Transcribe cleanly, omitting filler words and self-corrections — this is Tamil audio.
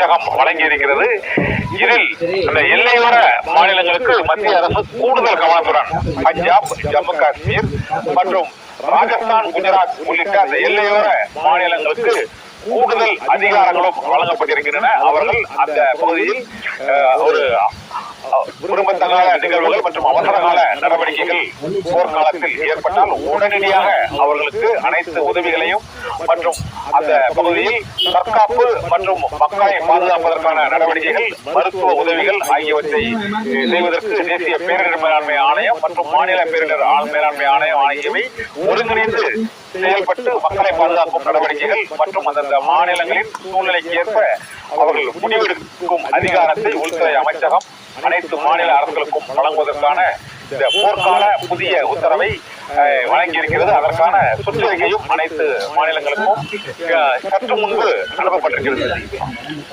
அமைச்சகம் வழங்கி இருக்கிறது. இதில் இந்த எல்லையோர மாநிலங்களுக்கு மத்திய அரசு கூடுதல் கவனத்துடன் பஞ்சாப், ஜம்மு காஷ்மீர் மற்றும் ராஜஸ்தான், குஜராத் உள்ளிட்ட அந்த எல்லையோர மாநிலங்களுக்கு கூடுதல் அதிகாரங்களும் வழங்கப்பட்டிருக்கின்றன. அவர்கள் அந்த பகுதியில் ஒரு குடும்பத்தகால நிகழ்வுகள் மற்றும் அவசரகால நடவடிக்கைகள் போர்க்காலத்தில் ஏற்பட்டால் உடனடியாக அவர்களுக்கு அனைத்து உதவிகளையும் மற்றும் அந்த பகுதியில் தற்காப்பு மற்றும் மக்களை பாதுகாப்பதற்கான நடவடிக்கைகள், மருத்துவ உதவிகள் ஆகியவற்றை செய்வதற்கு தேசிய பேரிடர் மேலாண்மை ஆணையம் மற்றும் மாநில பேரிடர் மேலாண்மை ஆணையம் ஆகியவை ஒருங்கிணைந்து செயல்பட்டு மக்களை பாதுகாக்கும் நடவடிக்கைகள் மற்றும் அந்தந்த மாநிலங்களின் சூழ்நிலைக்கு ஏற்ப அவர்கள் முடிவெடுக்கும் அதிகாரத்தை உள்துறை அமைச்சகம் அனைத்து மாநில அரசுகளுக்கும் வழங்குவதற்கான இந்த போர்க்கால புதிய உத்தரவை வழங்கியிருக்கிறது. அதற்கான சுற்றறிக்கையும் அனைத்து மாநிலங்களுக்கும் சற்று முன்பு அனுப்பப்பட்டிருக்கிறது.